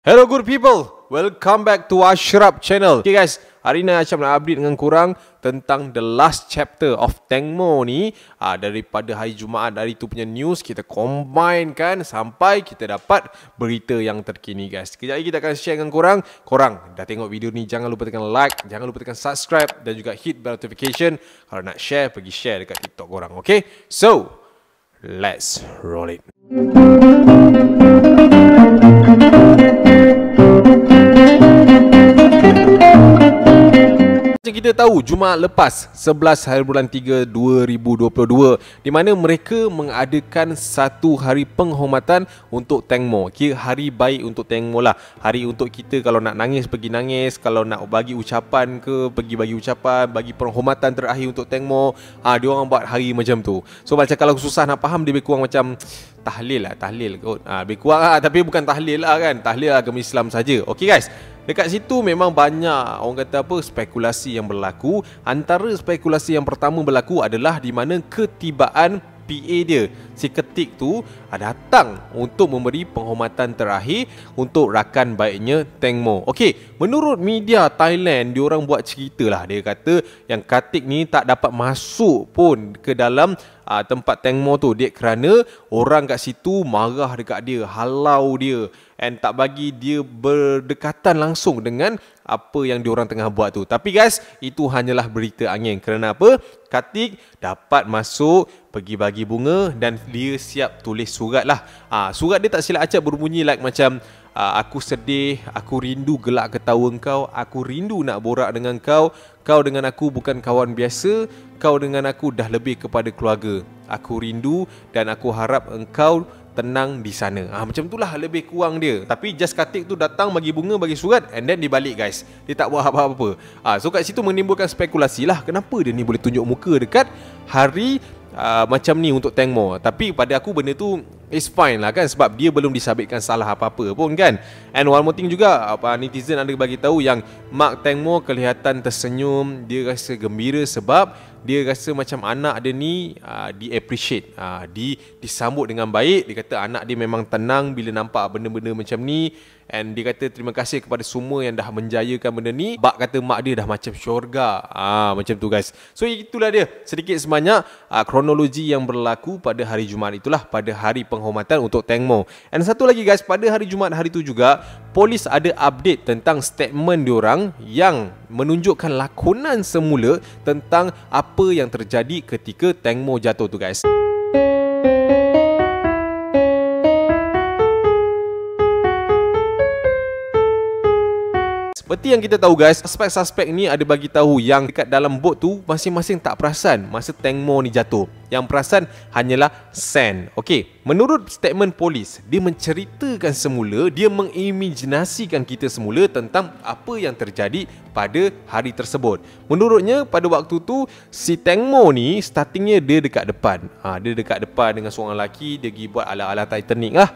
Hello good people, welcome back to Ashraf channel. Okay guys, hari ni Ashraf nak update dengan korang tentang the last chapter of Tengmo ni. Daripada hari Jumaat, hari tu punya news kita combine kan sampai kita dapat berita yang terkini guys. Sekejap lagi kita akan share dengan korang. Korang dah tengok video ni, jangan lupa tekan like, jangan lupa tekan subscribe dan juga hit bell notification. Kalau nak share, pergi share dekat TikTok korang, okay? So, let's roll it. Macam kita tahu, Jumaat lepas 11 hari bulan 3 2022, di mana mereka mengadakan satu hari penghormatan untuk Tengmo. Kira hari baik untuk Tengmo lah. Hari untuk kita kalau nak nangis pergi nangis, kalau nak bagi ucapan ke pergi bagi ucapan, bagi penghormatan terakhir untuk Tengmo. Dia orang buat hari macam tu. So macam kalau susah nak faham, dia lebih kurang macam tahlil lah, tahlil kot. Lebih kurang lah, tapi bukan tahlil lah kan. Tahlil agama Islam saja. Okay guys, dekat situ memang banyak orang kata apa, spekulasi yang berlaku. Antara spekulasi yang pertama berlaku adalah di mana ketibaan PA dia, si Ketik tu datang untuk memberi penghormatan terakhir untuk rakan baiknya Tengmo. Okey, menurut media Thailand, diorang buat cerita lah. Dia kata yang Ketik ni tak dapat masuk pun ke dalam tempat Tengmo tu, dia kerana orang kat situ marah dekat dia, halau dia, and tak bagi dia berdekatan langsung dengan apa yang diorang tengah buat tu. Tapi guys, itu hanyalah berita angin. Kerana apa? Ketik dapat masuk, pergi bagi bunga, dan dia siap tulis surat lah. Surat dia tak silap acap berbunyi like macam aku sedih, aku rindu gelak ketawa kau, aku rindu nak borak dengan kau, kau dengan aku bukan kawan biasa, kau dengan aku dah lebih kepada keluarga, aku rindu dan aku harap engkau tenang di sana. Macam itulah lebih kurang dia. Tapi just Ketik tu datang bagi bunga, bagi surat, and then dia balik guys. Dia tak buat apa-apa. So kat situ menimbulkan spekulasi lah, kenapa dia ni boleh tunjuk muka dekat hari macam ni untuk Tengmo. Tapi pada aku benda tu is fine lah kan, sebab dia belum disabitkan salah apa-apa pun kan. And one more thing juga, netizen ada bagi tahu yang Mak Tengmo kelihatan tersenyum, dia rasa gembira sebab dia rasa macam anak dia ni di-appreciate, disambut dengan baik. Dia kata anak dia memang tenang bila nampak benda-benda macam ni. And dia kata terima kasih kepada semua yang dah menjayakan benda ni. Bak kata mak dia dah macam syurga. Macam tu guys. So itulah dia sedikit sebanyak kronologi yang berlaku pada hari Jumaat itulah, pada hari penghormatan untuk Tengmo. And satu lagi guys, pada hari Jumaat hari tu juga, polis ada update tentang statement diorang yang menunjukkan lakonan semula tentang apa yang terjadi ketika Tengmo jatuh tu guys. Seperti yang kita tahu guys, suspek-suspek ni ada bagi tahu yang dekat dalam bot tu masing-masing tak perasan masa Tengmo ni jatuh. Yang perasan hanyalah Sen. Okey, menurut statement polis, dia menceritakan semula, dia mengimajinasikan kita semula tentang apa yang terjadi pada hari tersebut. Menurutnya pada waktu tu si Tengmo ni startingnya dia dekat depan. Dia dekat depan dengan seorang lelaki, dia pergi buat ala-ala Titanic lah.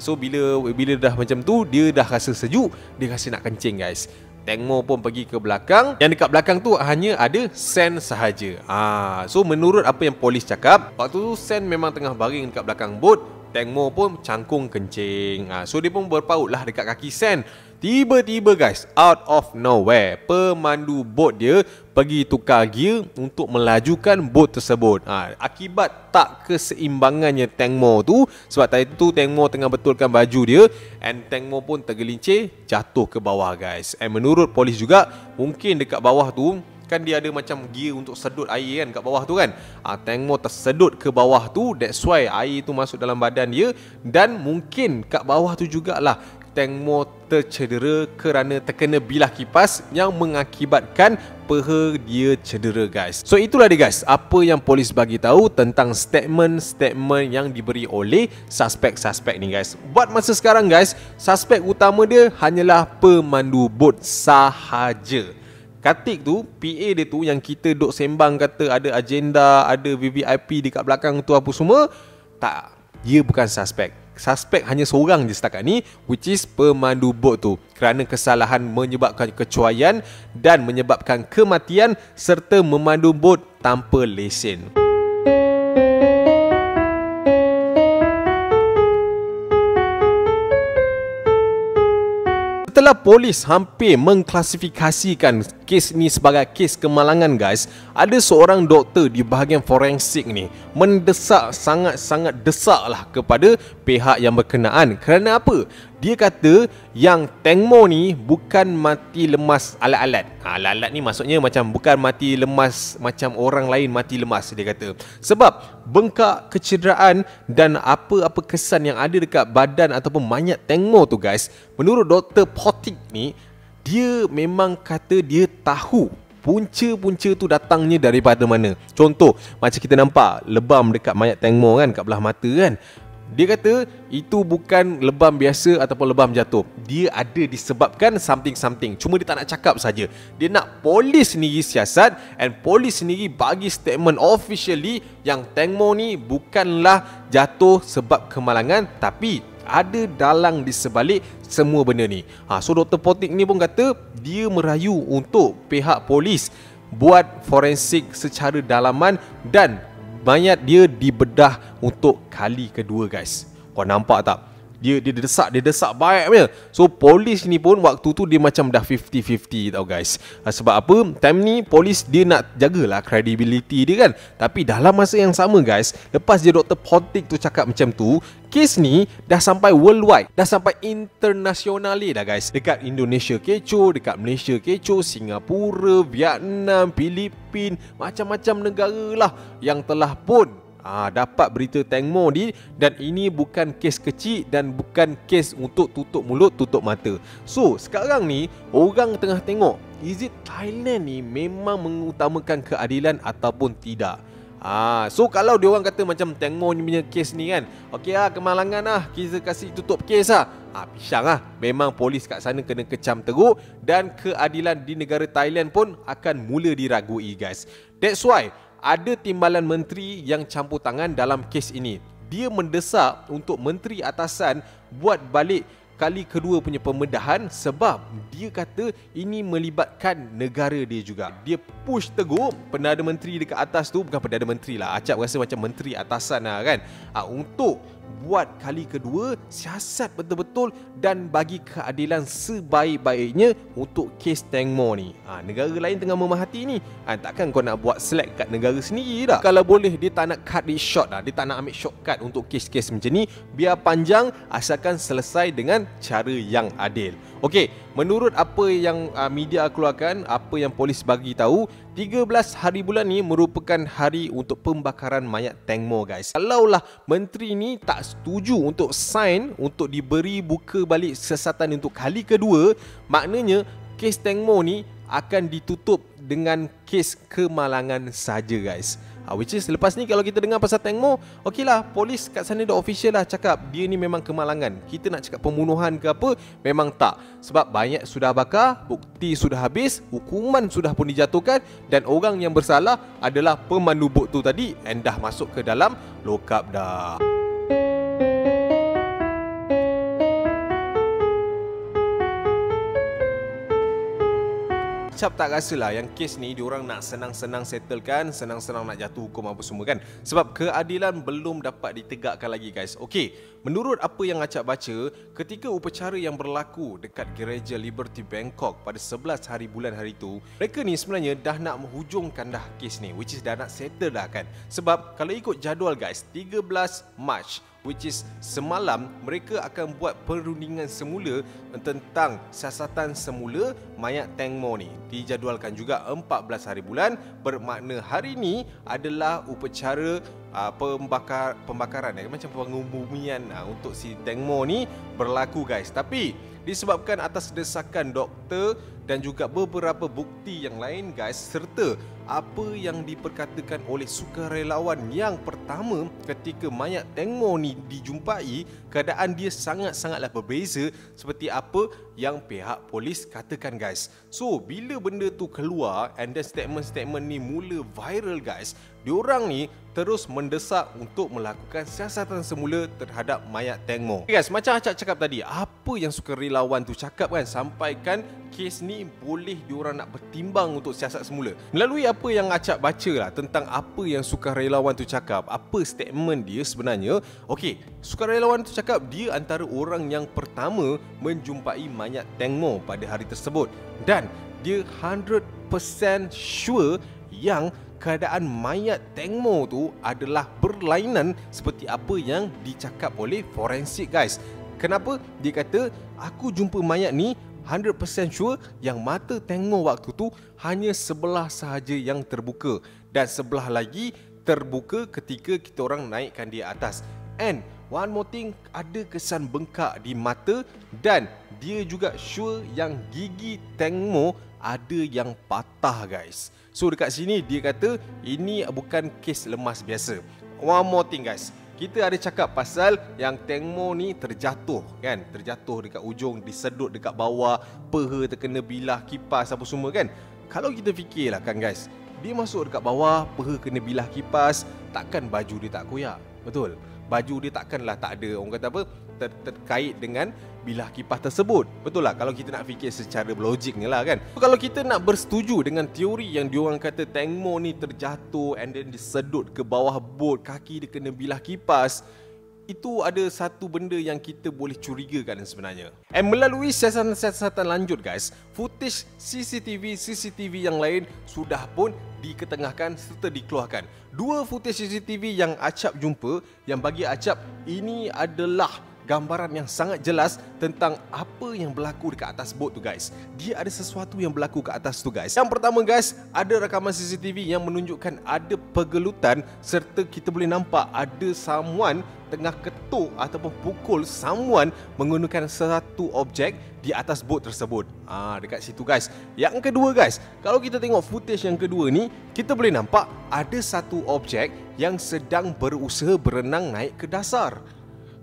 So bila dah macam tu, dia dah rasa sejuk, dia rasa nak kencing guys. Tengmo pun pergi ke belakang. Yang dekat belakang tu hanya ada Sen sahaja. So menurut apa yang polis cakap, waktu tu Sen memang tengah baring dekat belakang bot. Tengmo pun cangkung kencing. So dia pun berpaut lah dekat kaki Sen. Tiba-tiba guys, out of nowhere, pemandu bot dia pergi tukar gear untuk melajukan bot tersebut. Akibat tak keseimbangannya Tengmo tu, sebab tadi tu Tengmo tengah betulkan baju dia, and Tengmo pun tergelincir jatuh ke bawah guys. And menurut polis juga, mungkin dekat bawah tu kan dia ada macam gear untuk sedut air kan kat bawah tu kan. Tengmo tersedut ke bawah tu, that's why air tu masuk dalam badan dia. Dan mungkin kat bawah tu jugalah Tengmo tercedera kerana terkena bilah kipas yang mengakibatkan peha dia cedera guys. So itulah dia guys, apa yang polis bagi tahu tentang statement-statement yang diberi oleh suspek-suspek ni guys. Buat masa sekarang guys, suspek utama dia hanyalah pemandu bot sahaja. Ketik tu, PA dia tu yang kita duk sembang kata ada agenda, ada VVIP dekat belakang tu apa semua, tak, dia bukan suspek. Suspek hanya seorang je setakat ni, which is pemandu bot tu, kerana kesalahan menyebabkan kecuaian dan menyebabkan kematian serta memandu bot tanpa lesen. Setelah polis hampir mengklasifikasikan kes ni sebagai kes kemalangan guys, ada seorang doktor di bahagian forensik ni mendesak, sangat-sangat desak lah kepada pihak yang berkenaan. Kerana apa? Dia kata yang Teng Mo ni bukan mati lemas alat-alat. Alat-alat ni maksudnya macam bukan mati lemas macam orang lain mati lemas, dia kata. Sebab bengkak, kecederaan dan apa-apa kesan yang ada dekat badan ataupun mayat Teng Mo tu guys, menurut Dr. Potik ni, dia memang kata dia tahu punca-punca tu datangnya daripada mana. Contoh, macam kita nampak lebam dekat mayat Teng Mo kan, kat belah mata kan. Dia kata itu bukan lebam biasa ataupun lebam jatuh. Dia ada disebabkan something. Cuma dia tak nak cakap saja. Dia nak polis sendiri siasat, and polis sendiri bagi statement officially yang Teng Mo ni bukanlah jatuh sebab kemalangan, tapi ada dalang di sebalik semua benda ni. So Dr. Potik ni pun kata dia merayu untuk pihak polis buat forensik secara dalaman dan mayat dia dibedah untuk kali kedua guys. Kau nampak tak? Dia desak baik punya. So polis ni pun waktu tu dia macam dah 50-50 tau guys. Sebab apa? Time ni polis dia nak jagalah credibility dia kan. Tapi dalam masa yang sama guys, lepas je Dr. Potik tu cakap macam tu, kes ni dah sampai worldwide, dah sampai internationally dah guys. Dekat Indonesia kecoh, dekat Malaysia kecoh, Singapura, Vietnam, Filipin, macam-macam negara lah yang telah pun dapat berita Teng Mo ni. Dan ini bukan kes kecil dan bukan kes untuk tutup mulut, tutup mata. So sekarang ni orang tengah tengok, is it Thailand ni memang mengutamakan keadilan ataupun tidak? So kalau diorang kata macam Teng Mo ni punya kes ni kan, okey kemalangan lah, kita kasih tutup kes lah, pisang lah. Memang polis kat sana kena kecam teruk, dan keadilan di negara Thailand pun akan mula diragui guys. That's why ada timbalan menteri yang campur tangan dalam kes ini. Dia mendesak untuk menteri atasan buat balik kali kedua punya pembedahan, sebab dia kata ini melibatkan negara dia juga. Dia push teguh Perdana Menteri dekat atas tu, bukan Perdana Menteri lah, acap rasa macam menteri atasan lah kan, untuk buat kali kedua siasat betul-betul dan bagi keadilan sebaik-baiknya untuk kes Teng Mo ni. Negara lain tengah memerhati ni, takkan kau nak buat slack kat negara sendiri dah. Kalau boleh dia tak nak cut it short dah, dia tak nak ambil shortcut untuk kes-kes macam ni. Biar panjang asalkan selesai dengan cara yang adil. Okey, menurut apa yang media keluarkan, apa yang polis bagi tahu, 13 hari bulan ni merupakan hari untuk pembakaran mayat Teng Mo guys. Kalaulah menteri ni tak setuju untuk sign untuk diberi buka balik siasatan untuk kali kedua, maknanya kes Teng Mo ni akan ditutup dengan kes kemalangan saja guys. Which is lepas ni kalau kita dengar pasal Teng Mo, okey lah, polis kat sana dah official lah cakap dia ni memang kemalangan. Kita nak cakap pembunuhan ke apa, memang tak. Sebab banyak sudah bakar, bukti sudah habis, hukuman sudah pun dijatuhkan, dan orang yang bersalah adalah pemandu bot tu tadi, and dah masuk ke dalam lock up dah. Cap tak rasalah yang kes ni diorang nak senang-senang settlekan, senang-senang nak jatuh hukum apa semua kan. Sebab keadilan belum dapat ditegakkan lagi guys. Okey, menurut apa yang Acap baca, ketika upacara yang berlaku dekat Gereja Liberty Bangkok pada 11 hari bulan hari tu, mereka ni sebenarnya dah nak menghujungkan dah kes ni, which is dah nak settle dah kan. Sebab kalau ikut jadual guys, 13 Mac, which is semalam, mereka akan buat perundingan semula tentang siasatan semula mayat Teng Mo ni. Dijadualkan juga 14 hari bulan, bermakna hari ni adalah upacara pembakaran macam pengubumian untuk si Teng Mo ni berlaku guys. Tapi disebabkan atas desakan doktor dan juga beberapa bukti yang lain guys, serta apa yang diperkatakan oleh sukarelawan yang pertama ketika mayat Teng Mo ni dijumpai, keadaan dia sangat-sangatlah berbeza seperti apa yang pihak polis katakan guys. So bila benda tu keluar and then statement-statement ni mula viral guys, diorang ni terus mendesak untuk melakukan siasatan semula terhadap mayat Teng Mo. Okay guys, macam Acap cakap tadi, apa yang sukarelawan tu cakap kan, sampaikan kes ni boleh diorang nak bertimbang untuk siasat semula. Melalui apa yang Acap baca lah tentang apa yang sukarelawan tu cakap, apa statement dia sebenarnya. Okey, sukarelawan tu cakap dia antara orang yang pertama menjumpai mayat Teng Mo pada hari tersebut, dan dia 100% sure yang keadaan mayat Teng Mo tu adalah berlainan seperti apa yang dicakap oleh forensik guys. Kenapa? Dia kata, aku jumpa mayat ni 100% sure yang mata Teng Mo waktu tu hanya sebelah sahaja yang terbuka, dan sebelah lagi terbuka ketika kita orang naikkan dia atas. And one more thing, ada kesan bengkak di mata, dan dia juga sure yang gigi Teng Mo ada yang patah guys. So dekat sini dia kata ini bukan kes lemas biasa. One more thing guys, kita ada cakap pasal yang Teng Mo ni terjatuh kan, terjatuh dekat ujung, disedut dekat bawah, peha terkena bilah kipas apa semua kan. Kalau kita fikirlah kan guys, dia masuk dekat bawah, peha kena bilah kipas, takkan baju dia tak koyak, betul? Baju dia takkanlah tak ada, orang kata apa, terkait dengan bilah kipas tersebut. Betul lah kalau kita nak fikir secara logiknya lah kan. So, kalau kita nak bersetuju dengan teori yang diorang kata Teng Mo ni terjatuh and then disedut ke bawah bot, kaki dia kena bilah kipas, itu ada satu benda yang kita boleh curigakan sebenarnya. And melalui siasatan lanjut guys, footage CCTV yang lain sudah pun diketengahkan serta dikeluarkan. Dua footage CCTV yang Acap jumpa, yang bagi Acap ini adalah gambaran yang sangat jelas tentang apa yang berlaku dekat atas bot tu guys. Dia ada sesuatu yang berlaku ke atas tu guys. Yang pertama guys, ada rakaman CCTV yang menunjukkan ada pergelutan, serta kita boleh nampak ada someone tengah ketuk ataupun pukul someone menggunakan satu objek di atas bot tersebut. Dekat situ guys. Yang kedua guys, kalau kita tengok footage yang kedua ni, kita boleh nampak ada satu objek yang sedang berusaha berenang naik ke dasar.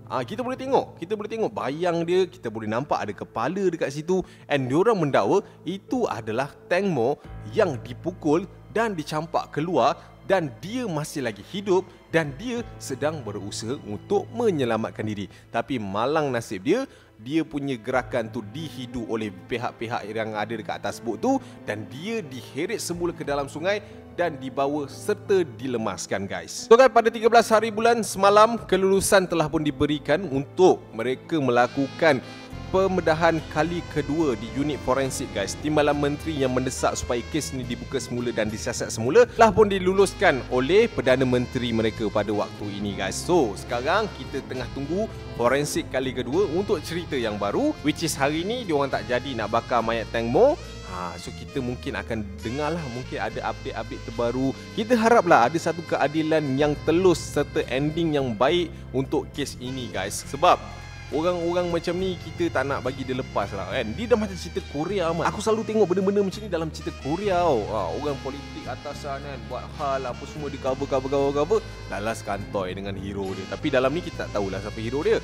Kita boleh tengok bayang dia, kita boleh nampak ada kepala dekat situ, and diorang mendakwa itu adalah Teng Mo yang dipukul dan dicampak keluar, dan dia masih lagi hidup dan dia sedang berusaha untuk menyelamatkan diri. Tapi malang nasib dia, dia punya gerakan tu dihidu oleh pihak-pihak yang ada dekat atas bot tu, dan dia diheret semula ke dalam sungai dan dibawa serta dilemaskan guys. So kan, pada 13 hari bulan semalam, kelulusan telah pun diberikan untuk mereka melakukan pembedahan kali kedua di unit forensik guys. Timbalan menteri yang mendesak supaya kes ni dibuka semula dan disiasat semula telah pun diluluskan oleh Perdana Menteri mereka pada waktu ini guys. So sekarang kita tengah tunggu forensik kali kedua untuk cerita yang baru, which is hari ni diorang tak jadi nak bakar mayat Teng Mo. So kita mungkin akan dengar lah, mungkin ada update-update terbaru. Kita haraplah ada satu keadilan yang telus serta ending yang baik untuk kes ini guys. Sebab orang-orang macam ni kita tak nak bagi dia lepas lah kan. Dia dah macam cerita Korea amat. Aku selalu tengok benda-benda macam ni dalam cerita Korea tau. Orang politik atasan kan buat hal apa semua, di cover lalas kantoi dengan hero dia. Tapi dalam ni kita tak tahulah siapa hero dia.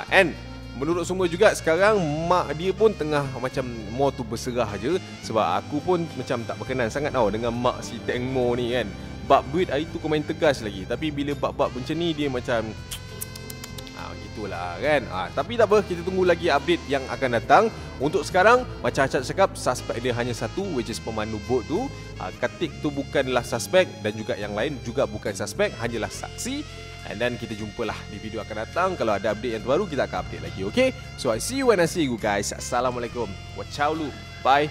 And menurut semua juga sekarang mak dia pun tengah macam more tu berserah je. Sebab aku pun macam tak berkenan sangat tau dengan mak si Teng Mo ni kan. Bab duit hari tu kau main tegas lagi, tapi bila bab-bab macam ni dia macam gitulah kan. Tapi tak apa, kita tunggu lagi update yang akan datang. Untuk sekarang macam Acap cakap, suspek dia hanya satu, which is pemandu bot tu. Katik tu bukanlah suspek, dan juga yang lain juga bukan suspek, hanyalah saksi. And then kita jumpalah di video akan datang. Kalau ada update yang terbaru, kita akan update lagi, okay? So I see you when I see you guys. Assalamualaikum. Wacau lu. Bye.